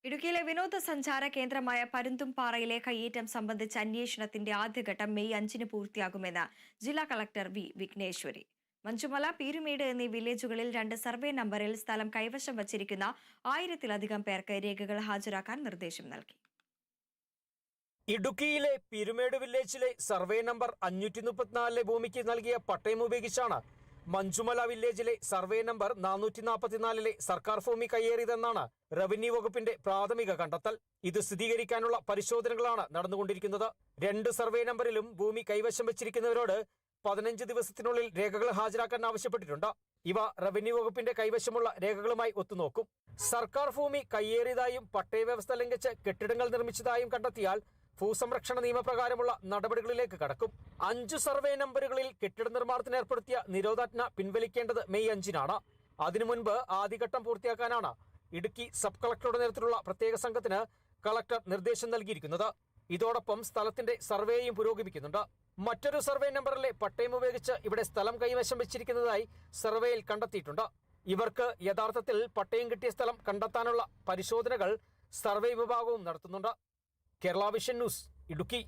ഇടുക്കിയിലെ വിനോദസഞ്ചാര കേന്ദ്രമായ പരുന്തുംപാറയിലെ കയ്യേറ്റം സംബന്ധിച്ച അന്വേഷണത്തിന്റെ ആദ്യഘട്ടം മെയ് 5-ന് പൂർത്തിയാകുമെന്ന് ജില്ലാ കളക്ടർ വി വിഘ്നേശ്വരി. മഞ്ചുമല, പീരുമേട് എന്നീ വില്ലേജുകളിൽ 2 സർവേ നമ്പറിൽ സ്ഥലം കൈവശം വച്ചിരിക്കുന്ന 1000-ലധികം പേർക്ക് രേഖകൾ ഹാജരാക്കാൻ നിർദ്ദേശം നൽകി. ഇടുക്കിയിലെ പീരുമേട് വില്ലേജിലെ സർവേ നമ്പർ 534 ഭൂമിക്ക് നൽകിയ പട്ടയം ഉപയോഗിച്ചാണ് മഞ്ചുമല വില്ലേജിലെ സർവേ നമ്പർ 444 സർക്കാർ ഭൂമി കയ്യേറിയതെന്നാണ് റവന്യൂ വകുപ്പിന്റെ പ്രാഥമിക കണ്ടെത്തൽ. ഇത് സ്ഥിരീകരിക്കാനുള്ള പരിശോധനകളാണ് നടന്നുകൊണ്ടിരിക്കുന്നത്. 2 സർവേ നമ്പറിലും ഭൂമി കൈവശം വെച്ചിരിക്കുന്നവരോട് 15 ദിവസത്തിനുള്ളിൽ രേഖകൾ ഹാജരാക്കാൻ ആവശ്യപ്പെട്ടിട്ടുണ്ട്. ഇവ റവന്യൂ വകുപ്പിന്റെ കൈവശമുള്ള രേഖകളുമായി ഒത്തുനോക്കും. സർക്കാർ ഭൂമി കയ്യേറിയതായും പട്ടയ വ്യവസ്ഥ ലംഘിച്ച് കെട്ടിടങ്ങൾ നിർമ്മിച്ചതായും കണ്ടെത്തിയാൽ ഭൂസംരക്ഷണ നിയമപ്രകാരമുള്ള നടപടികളിലേക്ക് കടക്കും. 5 സർവേ നമ്പറുകളിൽ കെട്ടിട നിർമ്മാണത്തിന് ഏർപ്പെടുത്തിയ നിരോധാജ്ഞ പിൻവലിക്കേണ്ടത് മെയ് 5-നാണ്. അതിനു മുൻപ് ആദ്യഘട്ടം പൂർത്തിയാക്കാനാണ് ഇടുക്കി സബ് കളക്ടറുടെ നേതൃത്വത്തിലുള്ള പ്രത്യേക സംഘത്തിന് കളക്ടർ നിർദ്ദേശം നൽകിയിരിക്കുന്നത്. ഇതോടൊപ്പം സ്ഥലത്തിന്റെ സർവേയും പുരോഗമിക്കുന്നുണ്ട്. മറ്റൊരു സർവേ നമ്പറിലെ പട്ടയം ഉപയോഗിച്ച് ഇവിടെ സ്ഥലം കൈവശം വെച്ചിരിക്കുന്നതായി സർവേയിൽ കണ്ടെത്തിയിട്ടുണ്ട്. ഇവർക്ക് യഥാർത്ഥത്തിൽ പട്ടയം കിട്ടിയ സ്ഥലം കണ്ടെത്താനുള്ള പരിശോധനകൾ സർവേ വിഭാഗവും നടത്തുന്നുണ്ട്. Kerala vision news, Idukki.